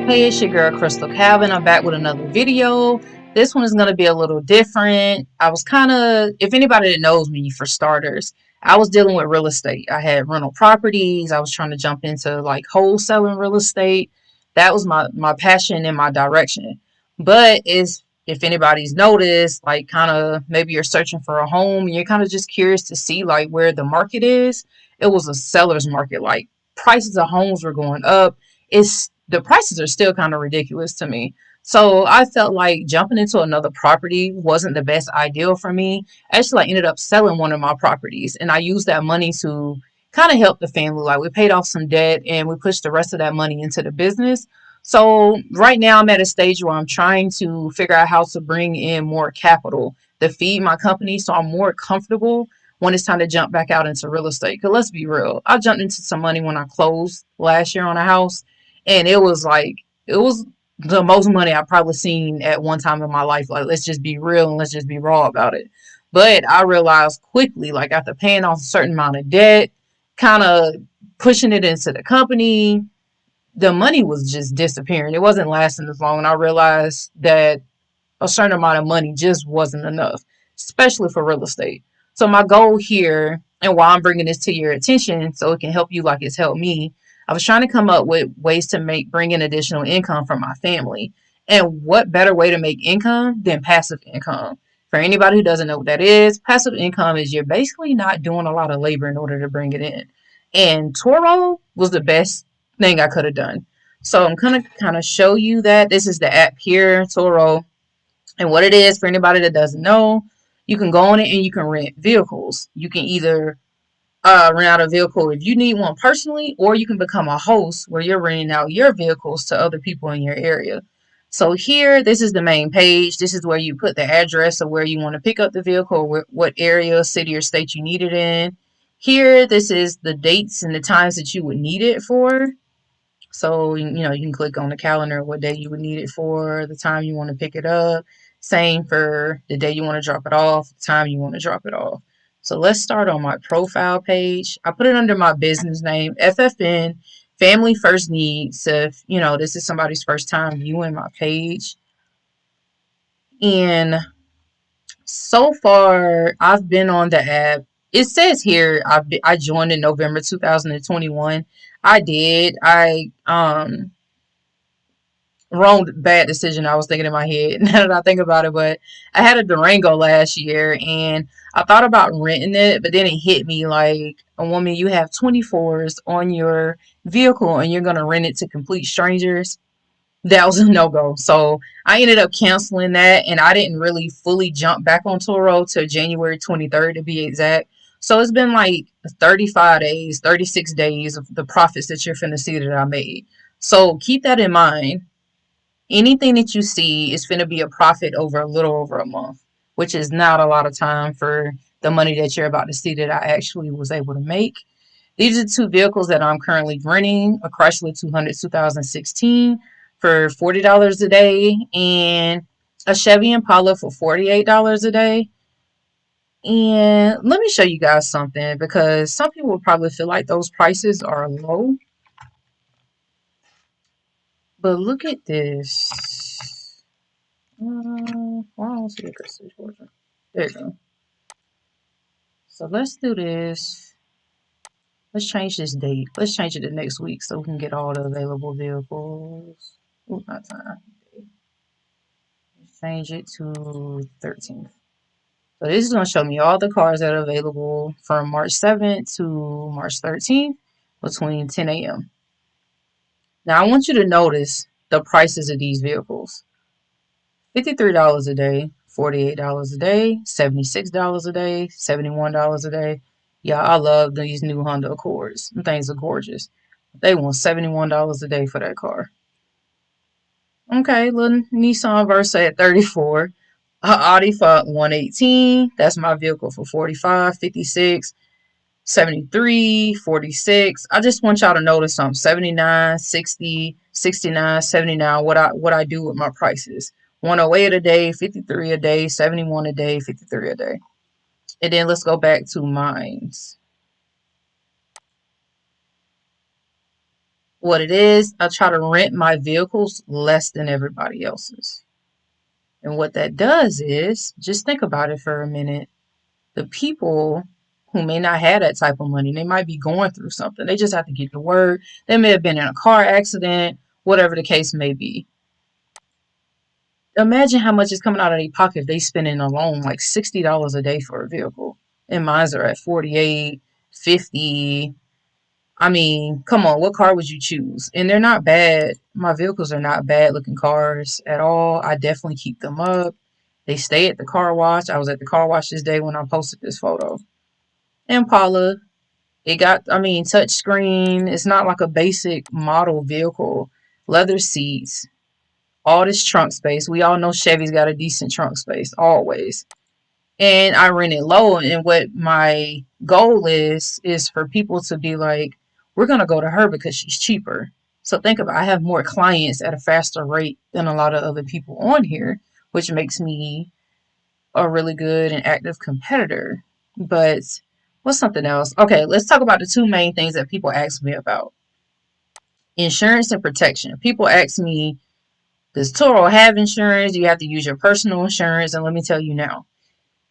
Hey, it's your girl Crystal Calvin. I'm back with another video. This one is going to be a little different. I was kind of, if anybody that knows me, for starters, I was dealing with real estate. I had rental properties. I was trying to jump into like wholesaling real estate. That was my passion and my direction. But is if anybody's noticed, like kind of maybe you're searching for a home and you're kind of just curious to see like where the market is. It was a seller's market. Like prices of homes were going up. It's the prices are still kind of ridiculous to me. So I felt like jumping into another property wasn't the best ideal for me. Actually, I ended up selling one of my properties and I used that money to kind of help the family. Like we paid off some debt and we pushed the rest of that money into the business. So right now I'm at a stage where I'm trying to figure out how to bring in more capital to feed my company so I'm more comfortable when it's time to jump back out into real estate. Because let's be real, I jumped into some money when I closed last year on a house, and it was like, it was the most money I've probably seen at one time in my life. Like, let's just be real and let's just be raw about it. But I realized quickly, like after paying off a certain amount of debt, kind of pushing it into the company, the money was just disappearing. It wasn't lasting as long. And I realized that a certain amount of money just wasn't enough, especially for real estate. So my goal here, and why I'm bringing this to your attention, so it can help you like it's helped me. I was trying to come up with ways to bring in additional income for my family. And what better way to make income than passive income? For anybody who doesn't know what that is, passive income is you're basically not doing a lot of labor in order to bring it in. And Turo was the best thing I could have done. So I'm gonna kind of show you that. This is the app here, Turo. And what it is, for anybody that doesn't know, you can go on it and you can rent vehicles. You can either rent out a vehicle if you need one personally, or you can become a host where you're renting out your vehicles to other people in your area. So here, this is the main page. This is where you put the address of where you want to pick up the vehicle, or what area, city, or state you need it in. Here, this is the dates and the times that you would need it for. So, you can click on the calendar what day you would need it for, the time you want to pick it up. Same for the day you want to drop it off, the time you want to drop it off. So let's start on my profile page. I put it under my business name, FFN, Family First Needs. So if, this is somebody's first time viewing my page. And so far, I've been on the app. It says here I joined in November 2021. I did. Wrong bad decision I was thinking in my head now that I think about it. But I had a Durango last year and I thought about renting it, but then it hit me like, a woman, you have 24s on your vehicle and you're gonna rent it to complete strangers. That was a no-go. So I ended up canceling that, and I didn't really fully jump back on Turo till January 23rd to be exact. So it's been like 35 days, 36 days of the profits that you're finna see that I made. So keep that in mind. Anything that you see is going to be a profit over a little over a month, which is not a lot of time for the money that you're about to see that I actually was able to make. These are two vehicles that I'm currently renting: a Chrysler 200 2016 for $40 a day, and a Chevy Impala for $48 a day. And let me show you guys something, because some people will probably feel like those prices are low, but look at this. Why don't I see the Georgia? There you go. So let's do this. Let's change this date. Let's change it to next week so we can get all the available vehicles. Ooh, not time. Let's change it to 13th. So this is going to show me all the cars that are available from March 7th to March 13th between 10 a.m. Now I want you to notice the prices of these vehicles. $53 a day, $48 a day, $76 a day, $71 a day. Yeah, I love these new Honda Accords. Them things are gorgeous. They want $71 a day for that car. Okay, little Nissan Versa at 34. Audi for 118. That's my vehicle for 45, 56, 73, 46. I just want y'all to notice something. 79, 60, 69, 79. What I do with my prices. 108 a day, 53 a day, 71 a day, 53 a day. And then let's go back to mines. What it is, I try to rent my vehicles less than everybody else's. And what that does is, just think about it for a minute. The people who may not have that type of money, they might be going through something. They just have to get to work. They may have been in a car accident, whatever the case may be. Imagine how much is coming out of their pocket if they spending alone like $60 a day for a vehicle. And mines are at 48, 50. I mean, come on, what car would you choose? And they're not bad. My vehicles are not bad looking cars at all. I definitely keep them up. They stay at the car wash. I was at the car wash this day when I posted this photo. Impala, it got, I mean, touch screen. It's not like a basic model vehicle. Leather seats, all this trunk space. We all know Chevy's got a decent trunk space, always. And I rent it low. And what my goal is for people to be like, we're gonna go to her because she's cheaper. So think about it, I have more clients at a faster rate than a lot of other people on here, which makes me a really good and active competitor. But what's something else? Okay, let's talk about the two main things that people ask me about: insurance and protection. People ask me, does Turo have insurance? Do you have to use your personal insurance? And let me tell you now,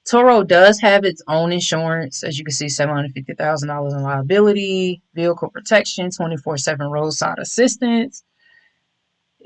Turo does have its own insurance. As you can see, $750,000 in liability, vehicle protection, 24/7 roadside assistance.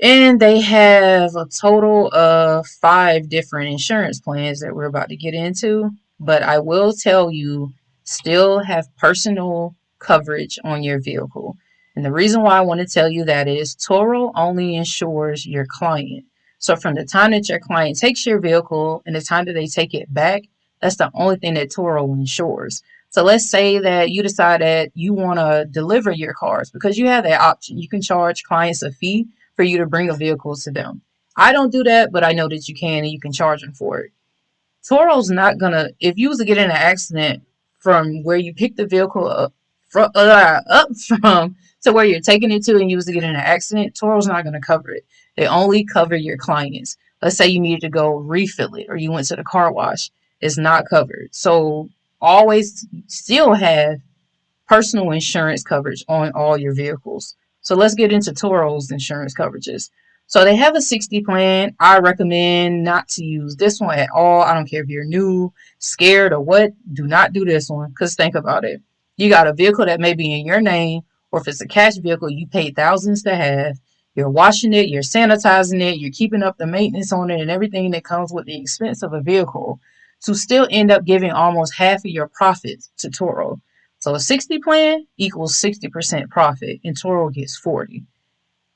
And they have a total of 5 different insurance plans that we're about to get into. But I will tell you, still have personal coverage on your vehicle. And the reason why I want to tell you that is Toro only insures your client. So from the time that your client takes your vehicle and the time that they take it back, that's the only thing that Toro insures. So let's say that you decide that you want to deliver your cars because you have that option. You can charge clients a fee for you to bring a vehicle to them. I don't do that, but I know that you can and you can charge them for it. Toro's not gonna, if you was to get in an accident from where you picked the vehicle up from to where you're taking it to and you was to get in an accident, Toro's not gonna cover it. They only cover your clients. Let's say you needed to go refill it or you went to the car wash, it's not covered. So always still have personal insurance coverage on all your vehicles. So let's get into Toro's insurance coverages. So they have a 60 plan. I recommend not to use this one at all. I don't care if you're new, scared, or what. Do not do this one because think about it. You got a vehicle that may be in your name, or if it's a cash vehicle, you paid thousands to have. You're washing it, you're sanitizing it, you're keeping up the maintenance on it, and everything that comes with the expense of a vehicle to still end up giving almost half of your profits to Toro. So a 60 plan equals 60% profit, and Toro gets 40.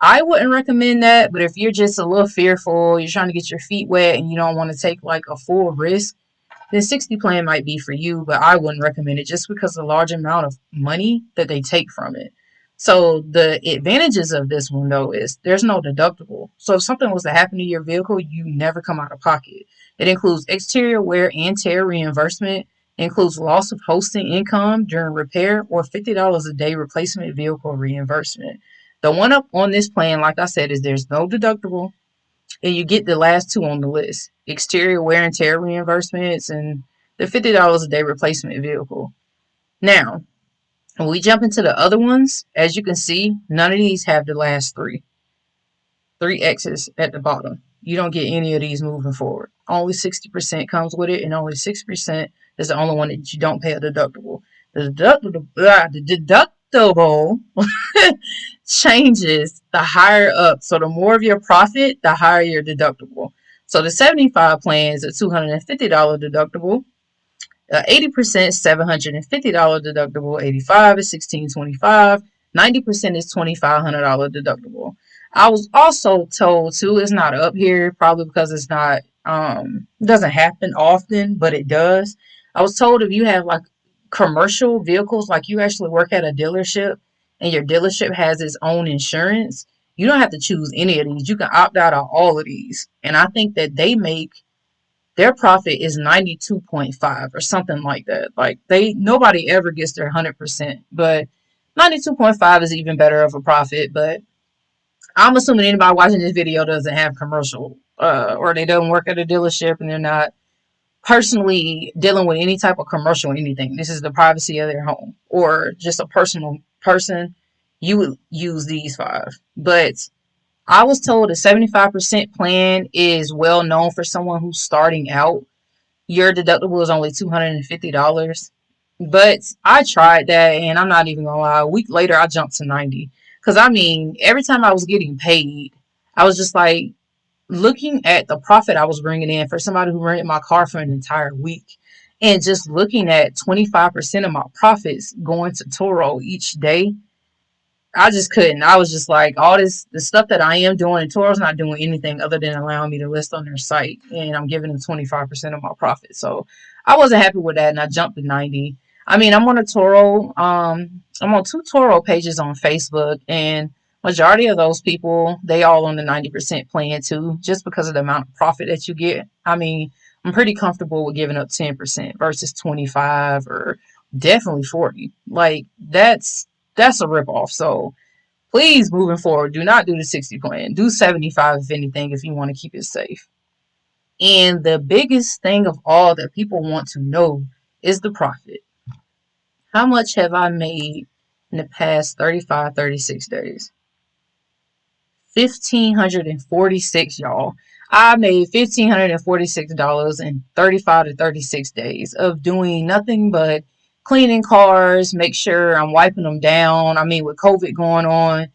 I wouldn't recommend that, but if you're just a little fearful, you're trying to get your feet wet and you don't want to take like a full risk, then 60 plan might be for you, but I wouldn't recommend it just because of the large amount of money that they take from it. So the advantages of this one though is there's no deductible. So if something was to happen to your vehicle, you never come out of pocket. It includes exterior wear and tear reimbursement. It includes loss of hosting income during repair or $50 a day replacement vehicle reimbursement. The one up on this plan, like I said, is there's no deductible, and you get the last two on the list: exterior wear and tear reimbursements and the $50 a day replacement vehicle. Now, when we jump into the other ones, as you can see, none of these have the last three X's at the bottom. You don't get any of these moving forward. Only 60% comes with it, and only 6% is the only one that you don't pay a deductible. The deductible changes the higher up. So the more of your profit, the higher your deductible. So the 75 plan is a $250 deductible. 80% $750 deductible. 85 is $1,625. 90% is $2,500 deductible. I was also told too, it's not up here, probably because it's not doesn't happen often, but it does. I was told if you have like commercial vehicles, like you actually work at a dealership and your dealership has its own insurance, you don't have to choose any of these. You can opt out of all of these. And I think that they make their profit is 92.5 or something like that. Like nobody ever gets their 100%, but 92.5 is even better of a profit. But I'm assuming anybody watching this video doesn't have commercial, or they don't work at a dealership and they're not personally dealing with any type of commercial anything. This is the privacy of their home or just a personal person. you would use these five. But I was told a 75% plan is well known for someone who's starting out. Your deductible is only $250. But I tried that, and I'm not even gonna lie. A week later, I jumped to 90. Because I mean, every time I was getting paid, I was just like looking at the profit I was bringing in for somebody who rented my car for an entire week, and just looking at 25% of my profits going to Turo each day. I just couldn't. I was just like, all this, the stuff that I am doing, and Toro's not doing anything other than allowing me to list on their site, and I'm giving them 25% of my profit. So I wasn't happy with that, and I jumped to 90. I mean, I'm on a Turo. I'm on two Turo pages on Facebook, and majority of those people, they all on the 90% plan too, just because of the amount of profit that you get. I mean, I'm pretty comfortable with giving up 10% versus 25 or definitely 40. Like that's a ripoff. So please, moving forward, do not do the 60 plan. Do 75 if anything, if you want to keep it safe. And the biggest thing of all that people want to know is the profit. How much have I made in the past 35, 36 days? 1,546, y'all. I made $1,546 in 35 to 36 days of doing nothing but cleaning cars, make sure I'm wiping them down. I mean, with COVID going on,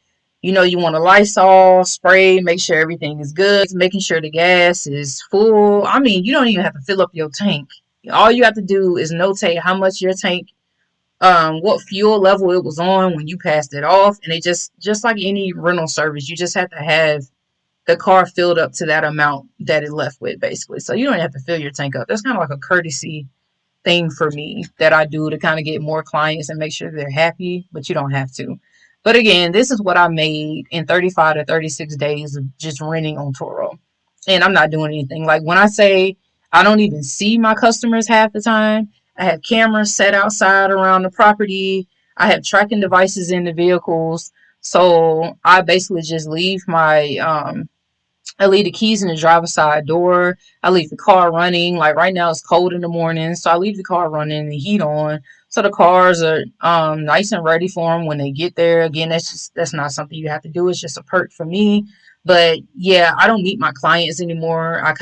you want a Lysol spray, make sure everything is good, making sure the gas is full. I mean, you don't even have to fill up your tank. All you have to do is notate how much your tank, what fuel level it was on when you passed it off, and it just like any rental service, you just have to have the car filled up to that amount that it left with, basically. So you don't have to fill your tank up. That's kind of like a courtesy thing for me that I do to kind of get more clients and make sure they're happy, but you don't have to. But again, this is what I made in 35 to 36 days of just renting on Turo. And I'm not doing anything. Like when I say I don't even see my customers half the time, I have cameras set outside around the property. I have tracking devices in the vehicles. So I basically just leave I leave the keys in the driver's side door. I leave the car running. Like right now, it's cold in the morning, so I leave the car running, the heat on, so the cars are nice and ready for them when they get there. Again, that's not something you have to do. It's just a perk for me. But yeah, I don't meet my clients anymore. I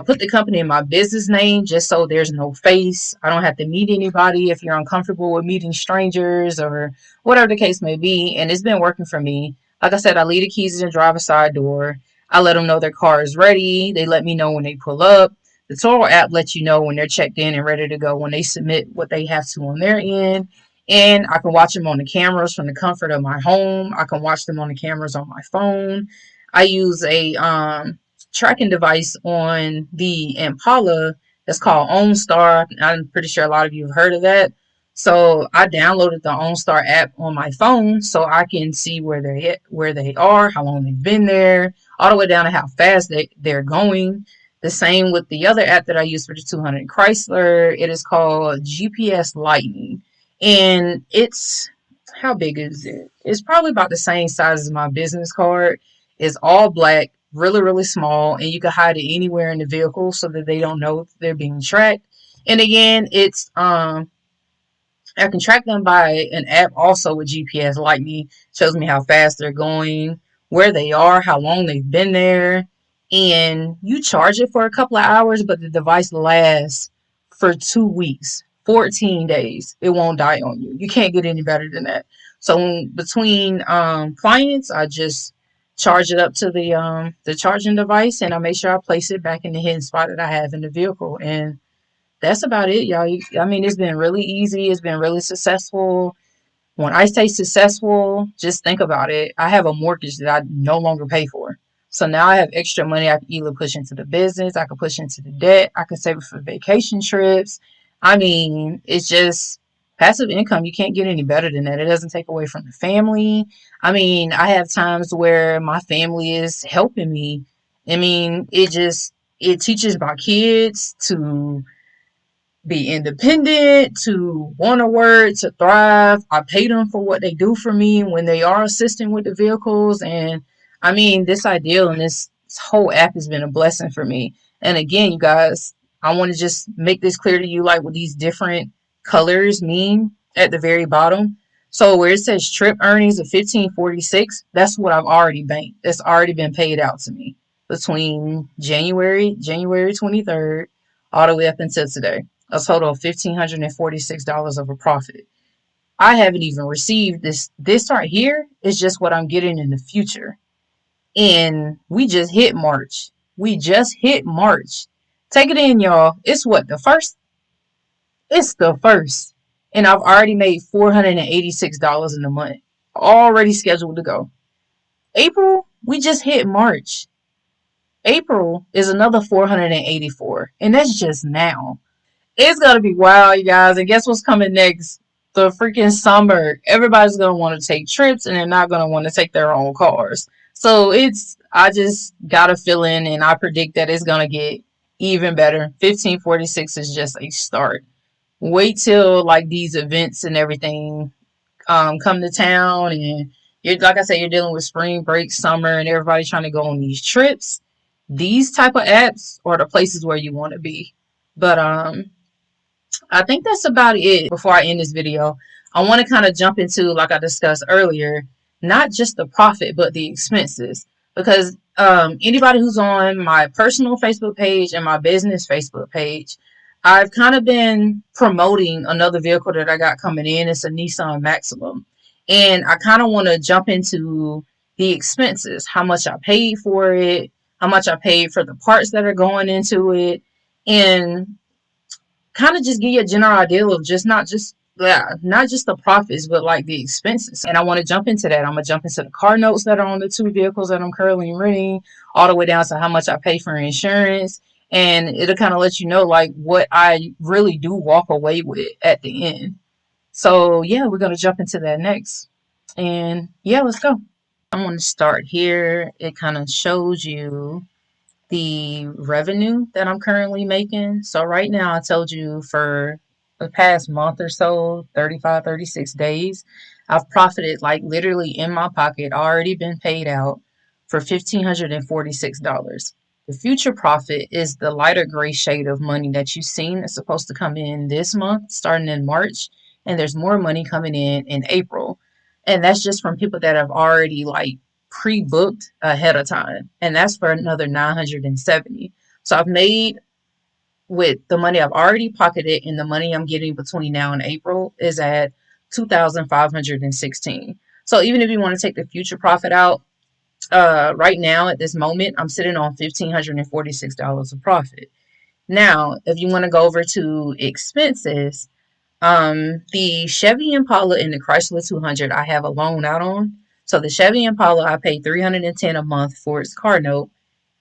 put the company in my business name just so there's no face. I don't have to meet anybody if you're uncomfortable with meeting strangers or whatever the case may be. And it's been working for me. Like I said, I leave the keys in the driver's side door. I let them know their car is ready. They let me know when they pull up. The Toro app lets you know when they're checked in and ready to go when they submit what they have to on their end. And I can watch them on the cameras from the comfort of my home. I can watch them on the cameras on my phone. I use a tracking device on the Impala that's called OnStar. I'm pretty sure a lot of you have heard of that. So I downloaded the OnStar app on my phone so I can see where they are, how long they've been there, all the way down to how fast they're going. The same with the other app that I use for the 200 Chrysler. It is called GPS Lightning. And how big is it? It's probably about the same size as my business card. It's all black, really, really small, and you can hide it anywhere in the vehicle so that they don't know if they're being tracked. And again, I can track them by an app also with GPS Lightning. Shows me how fast they're going, where they are, how long they've been there. And you charge it for a couple of hours, but the device lasts for 2 weeks, 14 days. It won't die on you. You can't get any better than that. So between clients, I just charge it up to the charging device, and I make sure I place it back in the hidden spot that I have in the vehicle. And that's about it, y'all. I mean, it's been really easy. It's been really successful. When I say successful, just think about it. I have a mortgage that I no longer pay for. So now I have extra money I can either push into the business, I can push into the debt, I can save it for vacation trips. I mean, it's just passive income. You can't get any better than that. It doesn't take away from the family. I mean, I have times where my family is helping me. I mean, it teaches my kids to be independent, to want to work, to thrive. I pay them for what they do for me when they are assisting with the vehicles. And I mean, this ideal and this whole app has been a blessing for me. And again, you guys, I want to just make this clear to you, like what these different colors mean at the very bottom. So where it says trip earnings of 1546, that's what I've already banked. It's already been paid out to me between January 23rd, all the way up until today. A total of $1,546 of a profit. I haven't even received this. This right here is just what I'm getting in the future. And we just hit March. We just hit March. Take it in, y'all. It's what, the first? It's the first. And I've already made $486 in a month. Already scheduled to go. April, we just hit March. April is another 484. And that's just now. It's gonna be wild, you guys. And guess what's coming next? The freaking summer. Everybody's gonna want to take trips and they're not gonna want to take their own cars. So I just got a feeling and I predict that it's gonna get even better. 1546 is just a start. Wait till like these events and everything come to town, and you're, like I said, you're dealing with spring break, summer, and everybody trying to go on these trips. These type of apps are the places where you want to be. But I think that's about it. Before I end this video, I want to kind of jump into, like I discussed earlier, not just the profit, but the expenses. Because anybody who's on my personal Facebook page and my business Facebook page, I've kind of been promoting another vehicle that I got coming in. It's a Nissan Maximum. And I kind of want to jump into the expenses, how much I paid for it, how much I paid for the parts that are going into it, and kind of just give you a general idea of just not just the profits, but like the expenses. And I want to jump into that. I'm gonna jump into the car notes that are on the two vehicles that I'm currently renting, all the way down to how much I pay for insurance, and it'll kind of let you know like what I really do walk away with at the end. So yeah, we're gonna jump into that next. And yeah, let's go. I'm gonna start here. It kind of shows you the revenue that I'm currently making. So right now I told you for the past month or so, 35, 36 days, I've profited like literally in my pocket, already been paid out for $1,546. The future profit is the lighter gray shade of money that you've seen. It's supposed to come in this month, starting in March, and there's more money coming in April. And that's just from people that have already like pre-booked ahead of time, and that's for another 970. So I've made, with the money I've already pocketed and the money I'm getting between now and April, is at 2,516. So even if you want to take the future profit out, right now at this moment I'm sitting on $1,546 of profit. Now if you want to go over to expenses, the Chevy Impala and the Chrysler 200 I have a loan out on. So the Chevy Impala I pay $310 a month for its car note.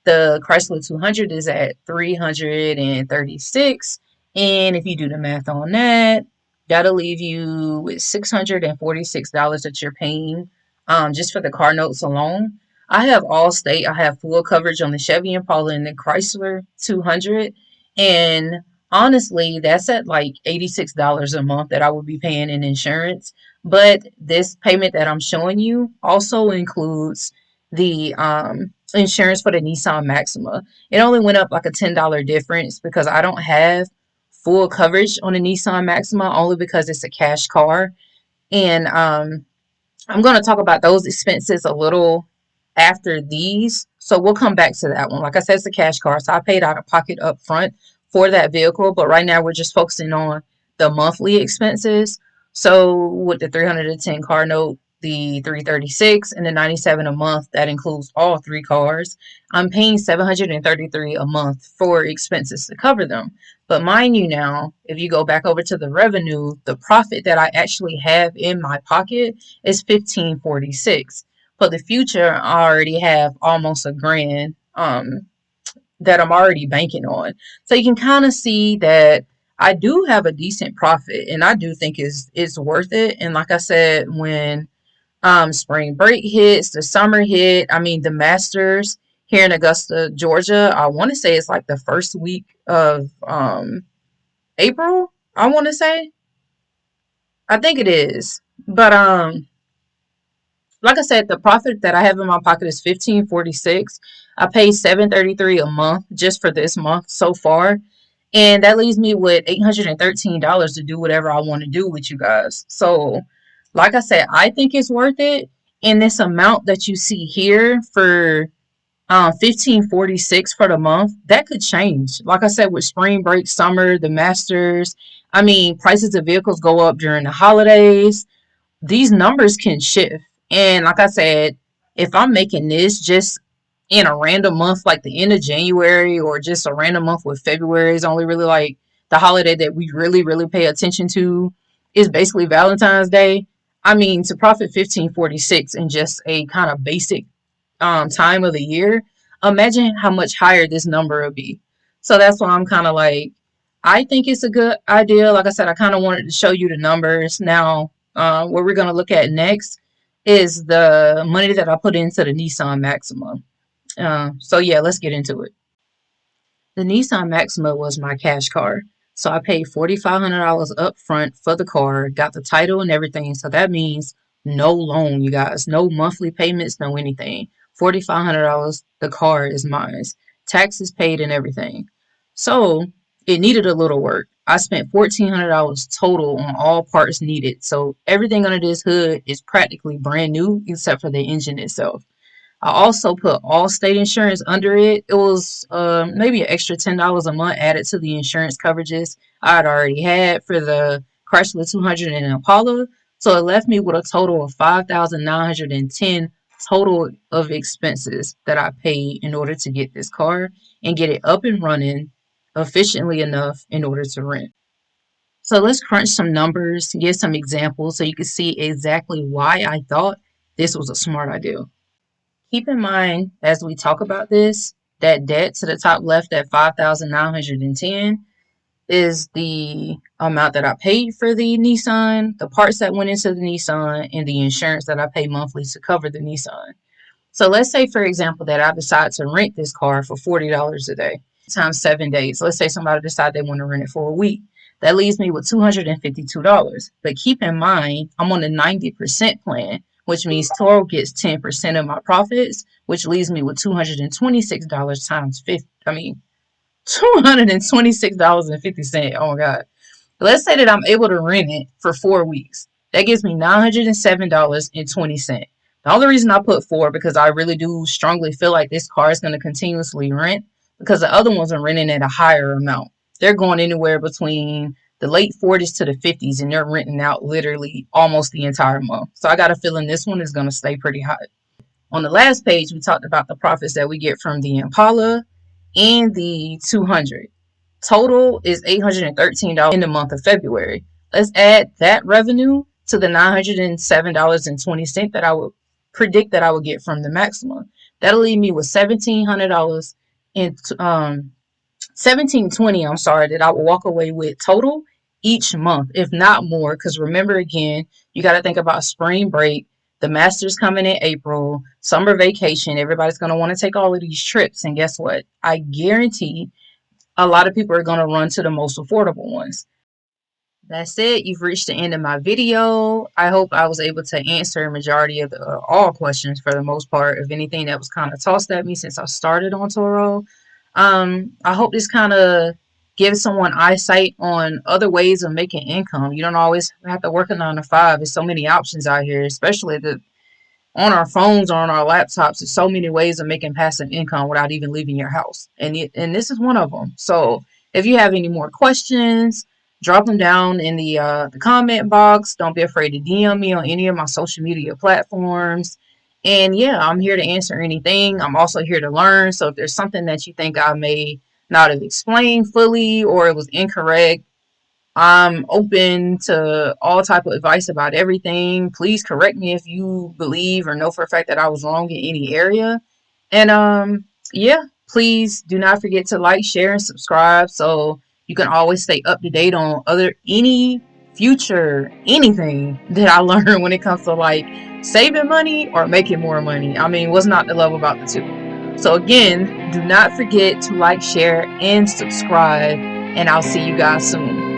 The Chrysler 200 is at $336, and if you do the math on that, that'll leave you with $646 that you're paying just for the car notes alone. I have Allstate. I have full coverage on the Chevy Impala and the Chrysler 200, and honestly, that's at like $86 a month that I would be paying in insurance. But this payment that I'm showing you also includes the insurance for the Nissan Maxima. It only went up like a $10 difference because I don't have full coverage on the Nissan Maxima, only because it's a cash car. And I'm going to talk about those expenses a little after these. So we'll come back to that one. Like I said, it's a cash car. So I paid out of pocket up front for that vehicle. But right now we're just focusing on the monthly expenses. So with the 310 car note, the 336 and the 97 a month, that includes all three cars. I'm paying 733 a month for expenses to cover them. But mind you now, if you go back over to the revenue, the profit that I actually have in my pocket is 1546. For the future, I already have almost a grand that I'm already banking on. So you can kind of see that I do have a decent profit, and I do think it's worth it. And like I said, when spring break hits, the summer hit, I mean the Masters here in Augusta, Georgia, I want to say it's like the first week of April, I want to say. I think it is. But like I said, the profit that I have in my pocket is 1546. I paid 733 a month just for this month so far. And that leaves me with $813 to do whatever I want to do with you guys. So Like I said, I think it's worth it. And this amount that you see here for 1546 for the month, that could change. Like I said, with spring break, summer, the Masters, I mean, prices of vehicles go up during the holidays. These numbers can shift. And like I said, if I'm making this just in a random month like the end of January, or just a random month with February is only really like the holiday that we really, really pay attention to, is basically Valentine's Day. I mean, to profit 1546 in just a kind of basic time of the year, imagine how much higher this number would be. So that's why I'm kind of like, I think it's a good idea. Like I said, I kind of wanted to show you the numbers. Now, what we're going to look at next is the money that I put into the Nissan Maxima. So yeah, let's get into it. The Nissan Maxima was my cash car. So I paid $4,500 up front for the car, got the title and everything. So that means no loan, you guys, no monthly payments, no anything. $4,500, the car is mine. Taxes paid and everything. So it needed a little work. I spent $1,400 total on all parts needed. So everything under this hood is practically brand new except for the engine itself. I also put Allstate insurance under it. It was maybe an extra $10 a month added to the insurance coverages I had already had for the Chrysler 200 and Impala. So it left me with a total of 5,910 total of expenses that I paid in order to get this car and get it up and running efficiently enough in order to rent. So let's crunch some numbers, get some examples so you can see exactly why I thought this was a smart idea. Keep in mind as we talk about this, that debt to the top left at 5,910 is the amount that I paid for the Nissan, the parts that went into the Nissan, and the insurance that I pay monthly to cover the Nissan. So let's say, for example, that I decide to rent this car for $40 a day times 7 days. Let's say somebody decide they want to rent it for a week. That leaves me with $252. But keep in mind, I'm on a 90% plan, which means Turo gets 10% of my profits, which leaves me with $226 times 50. I mean, $226.50. Oh my God. Let's say that I'm able to rent it for 4 weeks. That gives me $907.20. The only reason I put four because I really do strongly feel like this car is going to continuously rent, because the other ones are renting at a higher amount. They're going anywhere between the late 40s to the 50s, and they're renting out literally almost the entire month. So I got a feeling this one is going to stay pretty hot. On the last page, we talked about the profits that we get from the Impala and the 200. Total is $813 in the month of February. Let's add that revenue to the $907.20 that I would predict that I would get from the Maxima. That'll leave me with $1,700 in 1720, I'm sorry, that I will walk away with total each month, if not more. Because remember, again, you got to think about spring break, the Masters coming in April, summer vacation. Everybody's going to want to take all of these trips. And guess what? I guarantee a lot of people are going to run to the most affordable ones. That's it. You've reached the end of my video. I hope I was able to answer a majority of all questions for the most part of anything that was kind of tossed at me since I started on Turo. I hope this kind of gives someone eyesight on other ways of making income. You don't always have to work a 9 to 5. There's so many options out here, especially on our phones or on our laptops. There's so many ways of making passive income without even leaving your house. And this is one of them. So if you have any more questions, drop them down in the comment box. Don't be afraid to DM me on any of my social media platforms. And yeah, I'm here to answer anything. I'm also here to learn. So if there's something that you think I may not have explained fully or it was incorrect, I'm open to all type of advice about everything. Please correct me if you believe or know for a fact that I was wrong in any area. And yeah, please do not forget to like, share, and subscribe so you can always stay up to date on any future anything that I learn when it comes to like saving money or making more money. I mean, what's not to love about the two? So again, do not forget to like, share, and subscribe, and I'll see you guys soon.